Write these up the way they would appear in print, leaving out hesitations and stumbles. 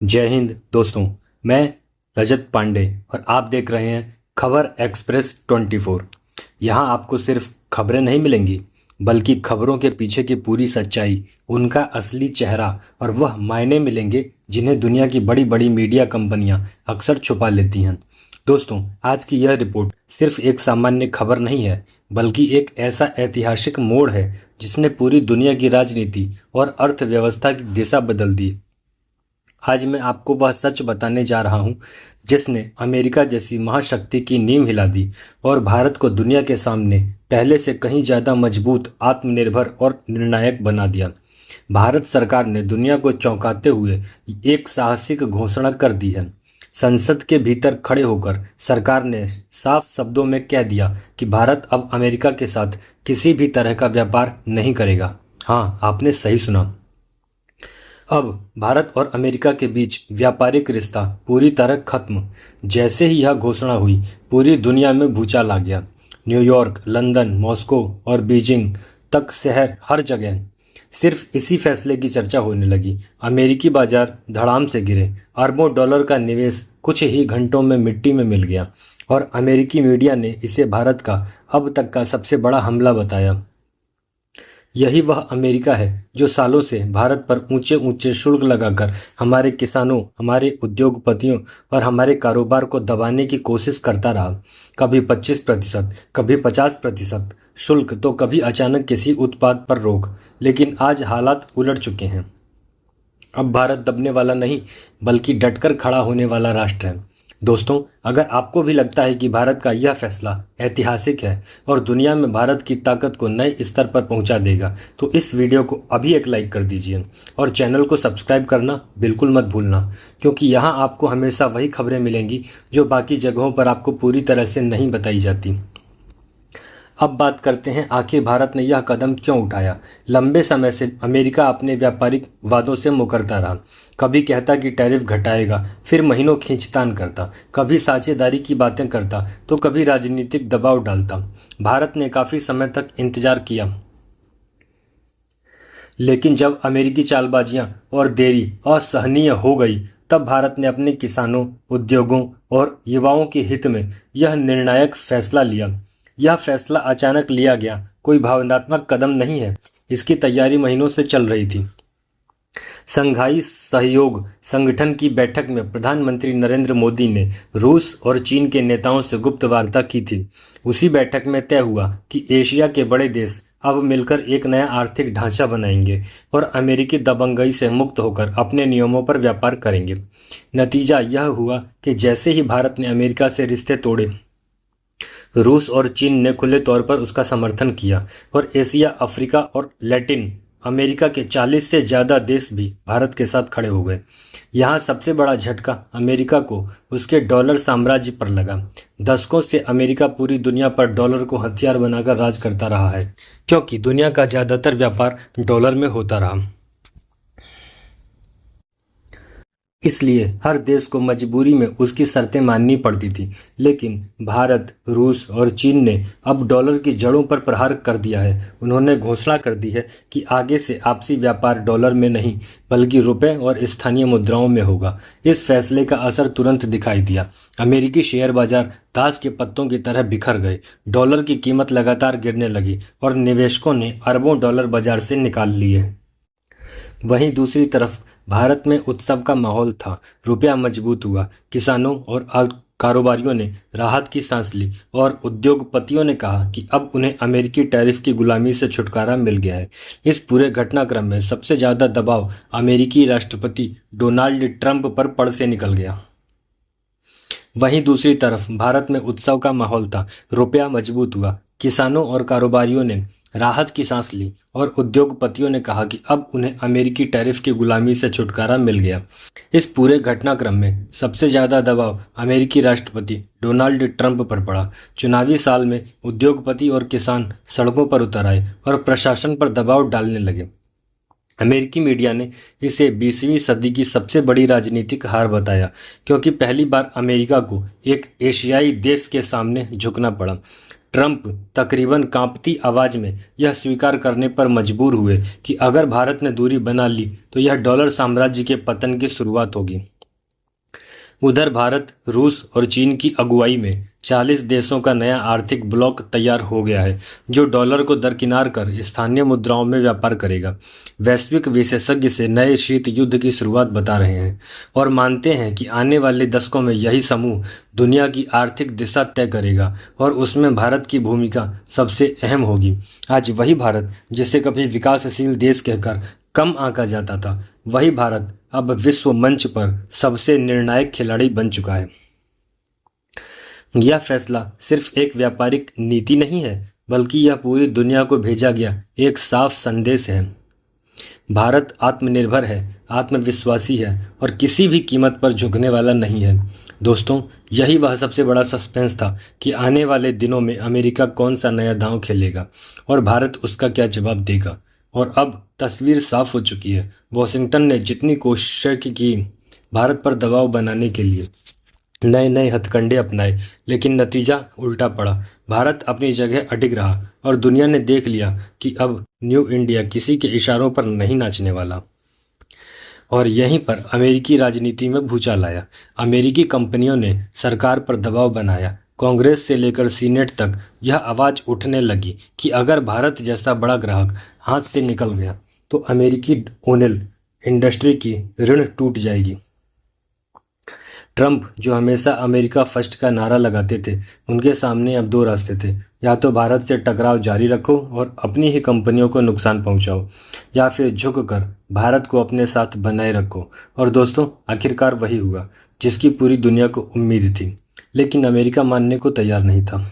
जय हिंद दोस्तों। मैं रजत पांडे और आप देख रहे हैं खबर एक्सप्रेस 24। यहाँ आपको सिर्फ खबरें नहीं मिलेंगी बल्कि खबरों के पीछे की पूरी सच्चाई, उनका असली चेहरा और वह मायने मिलेंगे जिन्हें दुनिया की बड़ी बड़ी मीडिया कंपनियां अक्सर छुपा लेती हैं। दोस्तों, आज की यह रिपोर्ट सिर्फ एक सामान्य खबर नहीं है बल्कि एक ऐसा ऐतिहासिक मोड़ है जिसने पूरी दुनिया की राजनीति और अर्थव्यवस्था की दिशा बदल दी। आज मैं आपको वह सच बताने जा रहा हूं जिसने अमेरिका जैसी महाशक्ति की नींव हिला दी और भारत को दुनिया के सामने पहले से कहीं ज्यादा मजबूत, आत्मनिर्भर और निर्णायक बना दिया। भारत सरकार ने दुनिया को चौंकाते हुए एक साहसिक घोषणा कर दी है। संसद के भीतर खड़े होकर सरकार ने साफ शब्दों में कह दिया कि भारत अब अमेरिका के साथ किसी भी तरह का व्यापार नहीं करेगा। हाँ, आपने सही सुना। अब भारत और अमेरिका के बीच व्यापारिक रिश्ता पूरी तरह खत्म। जैसे ही यह घोषणा हुई, पूरी दुनिया में भूचाल आ गया। न्यूयॉर्क, लंदन, मॉस्को और बीजिंग तक शहर हर जगह सिर्फ इसी फैसले की चर्चा होने लगी। अमेरिकी बाजार धड़ाम से गिरे। अरबों डॉलर का निवेश कुछ ही घंटों में मिट्टी में मिल गया और अमेरिकी मीडिया ने इसे भारत का अब तक का सबसे बड़ा हमला बताया। यही वह अमेरिका है जो सालों से भारत पर ऊंचे ऊंचे शुल्क लगाकर हमारे किसानों, हमारे उद्योगपतियों और हमारे कारोबार को दबाने की कोशिश करता रहा। कभी 25%, कभी 50% शुल्क, तो कभी अचानक किसी उत्पाद पर रोक। लेकिन आज हालात उलट चुके हैं। अब भारत दबने वाला नहीं बल्कि डटकर खड़ा होने वाला राष्ट्र है। दोस्तों, अगर आपको भी लगता है कि भारत का यह फैसला ऐतिहासिक है और दुनिया में भारत की ताकत को नए स्तर पर पहुंचा देगा, तो इस वीडियो को अभी एक लाइक कर दीजिए और चैनल को सब्सक्राइब करना बिल्कुल मत भूलना, क्योंकि यहाँ आपको हमेशा वही खबरें मिलेंगी जो बाकी जगहों पर आपको पूरी तरह से नहीं बताई जाती। अब बात करते हैं आखिर भारत ने यह कदम क्यों उठाया। लंबे समय से अमेरिका अपने व्यापारिक वादों से मुकरता रहा। कभी कहता कि टैरिफ घटाएगा, फिर महीनों खींचतान करता, कभी साझेदारी की बातें करता तो कभी राजनीतिक दबाव डालता। भारत ने काफी समय तक इंतजार किया, लेकिन जब अमेरिकी चालबाजियां और देरी असहनीय हो गई, तब भारत ने अपने किसानों, उद्योगों और युवाओं के हित में यह निर्णायक फैसला लिया। यह फैसला अचानक लिया गया, कोई भावनात्मक कदम नहीं है। इसकी तैयारी महीनों से चल रही थी। शंघाई सहयोग संगठन की बैठक में प्रधानमंत्री नरेंद्र मोदी ने रूस और चीन के नेताओं से गुप्त वार्ता की थी। उसी बैठक में तय हुआ कि एशिया के बड़े देश अब मिलकर एक नया आर्थिक ढांचा बनाएंगे और अमेरिकी दबंगई से मुक्त होकर अपने नियमों पर व्यापार करेंगे। नतीजा यह हुआ कि जैसे ही भारत ने अमेरिका से रिश्ते तोड़े, रूस और चीन ने खुले तौर पर उसका समर्थन किया और एशिया, अफ्रीका और लैटिन अमेरिका के 40 से ज्यादा देश भी भारत के साथ खड़े हो गए। यहाँ सबसे बड़ा झटका अमेरिका को उसके डॉलर साम्राज्य पर लगा। दशकों से अमेरिका पूरी दुनिया पर डॉलर को हथियार बनाकर राज करता रहा है, क्योंकि दुनिया का ज्यादातर व्यापार डॉलर में होता रहा। इसलिए हर देश को मजबूरी में उसकी शर्तें माननी पड़ती थी। लेकिन भारत, रूस और चीन ने अब डॉलर की जड़ों पर प्रहार कर दिया है। उन्होंने घोषणा कर दी है कि आगे से आपसी व्यापार डॉलर में नहीं बल्कि रुपए और स्थानीय मुद्राओं में होगा। इस फैसले का असर तुरंत दिखाई दिया। अमेरिकी शेयर बाजार ताश के पत्तों की तरह बिखर गए। डॉलर की कीमत लगातार गिरने लगी और निवेशकों ने अरबों डॉलर बाजार से निकाल लिए। वहीं दूसरी तरफ भारत में उत्सव का माहौल था। रुपया मजबूत हुआ, किसानों और कारोबारियों ने राहत की सांस ली और उद्योगपतियों ने कहा कि अब उन्हें अमेरिकी टैरिफ की गुलामी से छुटकारा मिल गया है। इस पूरे घटनाक्रम में सबसे ज्यादा दबाव अमेरिकी राष्ट्रपति डोनाल्ड ट्रंप पर पड़ से निकल गया। वहीं दूसरी तरफ भारत में उत्सव का माहौल था। रुपया मजबूत हुआ, किसानों और कारोबारियों ने राहत की सांस ली और उद्योगपतियों ने कहा कि अब उन्हें अमेरिकी टैरिफ की गुलामी से छुटकारा मिल गया। इस पूरे घटनाक्रम में सबसे ज्यादा दबाव अमेरिकी राष्ट्रपति डोनाल्ड ट्रंप पर पड़ा। चुनावी साल में उद्योगपति और किसान सड़कों पर उतर आए और प्रशासन पर दबाव डालने लगे। अमेरिकी मीडिया ने इसे 20वीं सदी की सबसे बड़ी राजनीतिक हार बताया, क्योंकि पहली बार अमेरिका को एक एशियाई देश के सामने झुकना पड़ा। ट्रंप तकरीबन कांपती आवाज में यह स्वीकार करने पर मजबूर हुए कि अगर भारत ने दूरी बना ली तो यह डॉलर साम्राज्य के पतन की शुरुआत होगी। उधर भारत, रूस और चीन की अगुवाई में 40 देशों का नया आर्थिक ब्लॉक तैयार हो गया है, जो डॉलर को दरकिनार कर स्थानीय मुद्राओं में व्यापार करेगा। वैश्विक विशेषज्ञ से नए शीत युद्ध की शुरुआत बता रहे हैं और मानते हैं कि आने वाले दशकों में यही समूह दुनिया की आर्थिक दिशा तय करेगा और उसमें भारत की भूमिका सबसे अहम होगी। आज वही भारत जिसे कभी विकासशील देश कहकर कम आंका जाता था, वही भारत अब विश्व मंच पर सबसे निर्णायक खिलाड़ी बन चुका है। यह फैसला सिर्फ एक व्यापारिक नीति नहीं है, बल्कि यह पूरी दुनिया को भेजा गया एक साफ संदेश है। भारत आत्मनिर्भर है, आत्मविश्वासी है और किसी भी कीमत पर झुकने वाला नहीं है। दोस्तों, यही वह सबसे बड़ा सस्पेंस था कि आने वाले दिनों में अमेरिका कौन सा नया दांव खेलेगा और भारत उसका क्या जवाब देगा। और अब तस्वीर साफ हो चुकी है। वॉशिंगटन ने जितनी कोशिश की भारत पर दबाव बनाने के लिए, नए नए हथकंडे अपनाए, लेकिन नतीजा उल्टा पड़ा। भारत अपनी जगह अडिग रहा और दुनिया ने देख लिया कि अब न्यू इंडिया किसी के इशारों पर नहीं नाचने वाला। और यहीं पर अमेरिकी राजनीति में भूचाल आया। अमेरिकी कंपनियों ने सरकार पर दबाव बनाया। कांग्रेस से लेकर सीनेट तक यह आवाज उठने लगी कि अगर भारत जैसा बड़ा ग्राहक हाथ से निकल गया तो अमेरिकी ओनेल इंडस्ट्री की ऋण टूट जाएगी। ट्रंप, जो हमेशा अमेरिका फर्स्ट का नारा लगाते थे, उनके सामने अब दो रास्ते थे। या तो भारत से टकराव जारी रखो और अपनी ही कंपनियों को नुकसान पहुंचाओ, या फिर झुककर भारत को अपने साथ बनाए रखो। और दोस्तों, आखिरकार वही हुआ जिसकी पूरी दुनिया को उम्मीद थी, लेकिन अमेरिका मानने को तैयार नहीं था।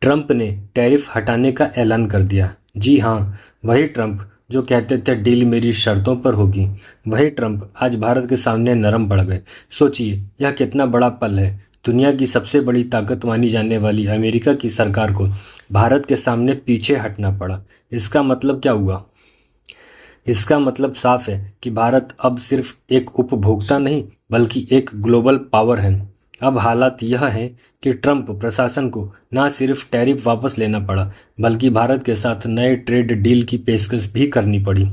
ट्रंप ने टैरिफ हटाने का ऐलान कर दिया। जी हाँ, वही ट्रंप जो कहते थे डील मेरी शर्तों पर होगी, वही ट्रंप आज भारत के सामने नरम पड़ गए। सोचिए, यह कितना बड़ा पल है। दुनिया की सबसे बड़ी ताकत मानी जाने वाली अमेरिका की सरकार को भारत के सामने पीछे हटना पड़ा। इसका मतलब क्या हुआ? इसका मतलब साफ है कि भारत अब सिर्फ एक उपभोक्ता नहीं, बल्कि एक ग्लोबल पावर है। अब हालात यह है कि ट्रंप प्रशासन को न सिर्फ टैरिफ वापस लेना पड़ा, बल्कि भारत के साथ नए ट्रेड डील की पेशकश भी करनी पड़ी।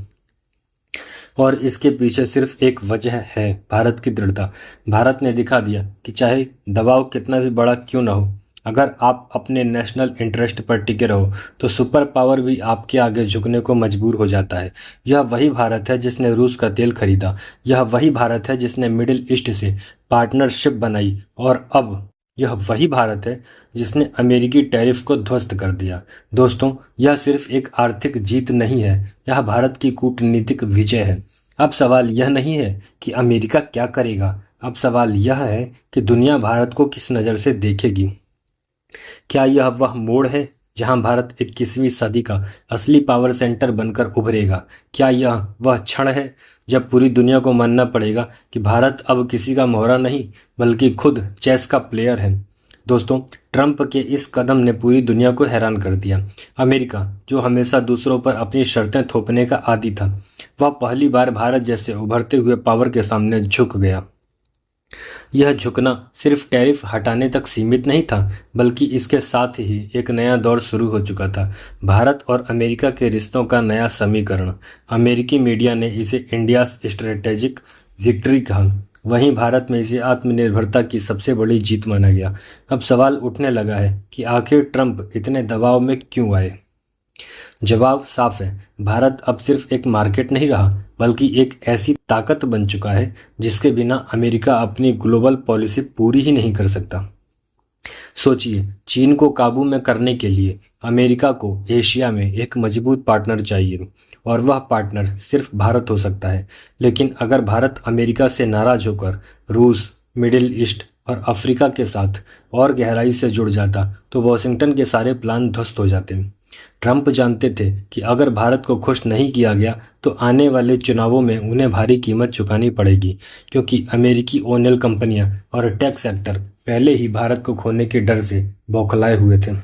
और इसके पीछे सिर्फ एक वजह है, भारत की दृढ़ता। भारत ने दिखा दिया कि चाहे दबाव कितना भी बड़ा क्यों न हो, अगर आप अपने नेशनल इंटरेस्ट पर टिके रहो तो सुपर पावर भी आपके आगे झुकने को मजबूर हो जाता है। यह वही भारत है जिसने रूस का तेल खरीदा। यह वही भारत है जिसने मिडिल ईस्ट से पार्टनरशिप बनाई। और अब यह वही भारत है जिसने अमेरिकी टैरिफ को ध्वस्त कर दिया। दोस्तों, यह सिर्फ एक आर्थिक जीत नहीं है, यह भारत की कूटनीतिक विजय है। अब सवाल यह नहीं है कि अमेरिका क्या करेगा, अब सवाल यह है कि दुनिया भारत को किस नज़र से देखेगी। क्या यह वह मोड़ है जहां भारत 21वीं सदी का असली पावर सेंटर बनकर उभरेगा? क्या यह वह क्षण है जब पूरी दुनिया को मानना पड़ेगा कि भारत अब किसी का मोहरा नहीं, बल्कि खुद चेस का प्लेयर है? दोस्तों, ट्रंप के इस कदम ने पूरी दुनिया को हैरान कर दिया। अमेरिका, जो हमेशा दूसरों पर अपनी शर्तें थोपने का आदी था, वह पहली बार भारत जैसे उभरते हुए पावर के सामने झुक गया। यह झुकना सिर्फ टैरिफ हटाने तक सीमित नहीं था, बल्कि इसके साथ ही एक नया दौर शुरू हो चुका था, भारत और अमेरिका के रिश्तों का नया समीकरण। अमेरिकी मीडिया ने इसे इंडिया स्ट्रेटेजिक विक्ट्री कहा, वहीं भारत में इसे आत्मनिर्भरता की सबसे बड़ी जीत माना गया। अब सवाल उठने लगा है कि आखिर ट्रंप इतने दबाव में क्यों आए? जवाब साफ है, भारत अब सिर्फ एक मार्केट नहीं रहा, बल्कि एक ऐसी ताकत बन चुका है जिसके बिना अमेरिका अपनी ग्लोबल पॉलिसी पूरी ही नहीं कर सकता। सोचिए, चीन को काबू में करने के लिए अमेरिका को एशिया में एक मजबूत पार्टनर चाहिए, और वह पार्टनर सिर्फ भारत हो सकता है। लेकिन अगर भारत अमेरिका से नाराज होकर रूस, मिडिल ईस्ट और अफ्रीका के साथ और गहराई से जुड़ जाता तो वॉशिंगटन के सारे प्लान ध्वस्त हो जाते। ट्रंप जानते थे कि अगर भारत को खुश नहीं किया गया तो आने वाले चुनावों में उन्हें भारी कीमत चुकानी पड़ेगी, क्योंकि अमेरिकी ओनेल कंपनियां और टेक सेक्टर पहले ही भारत को खोने के डर से बौखलाए हुए थे।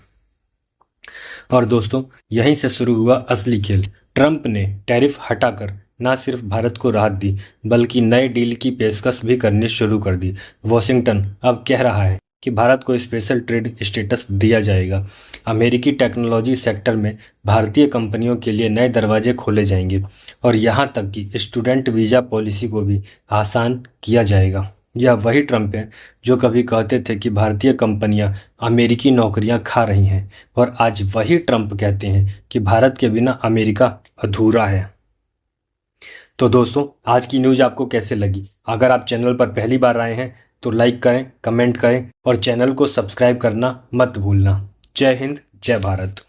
और दोस्तों, यहीं से शुरू हुआ असली खेल। ट्रंप ने टैरिफ हटाकर न सिर्फ भारत को राहत दी, बल्कि नए डील की पेशकश भी करनी शुरू कर दी। वॉशिंगटन अब कह रहा है कि भारत को स्पेशल ट्रेड स्टेटस दिया जाएगा। अमेरिकी टेक्नोलॉजी सेक्टर में भारतीय कंपनियों के लिए नए दरवाजे खोले जाएंगे और यहाँ तक कि स्टूडेंट वीज़ा पॉलिसी को भी आसान किया जाएगा। यह वही ट्रंप है जो कभी कहते थे कि भारतीय कंपनियां अमेरिकी नौकरियां खा रही हैं, और आज वही ट्रंप कहते हैं कि भारत के बिना अमेरिका अधूरा है। तो दोस्तों, आज की न्यूज़ आपको कैसे लगी? अगर आप चैनल पर पहली बार आए हैं तो लाइक करें, कमेंट करें और चैनल को सब्सक्राइब करना मत भूलना। जय हिंद, जय भारत।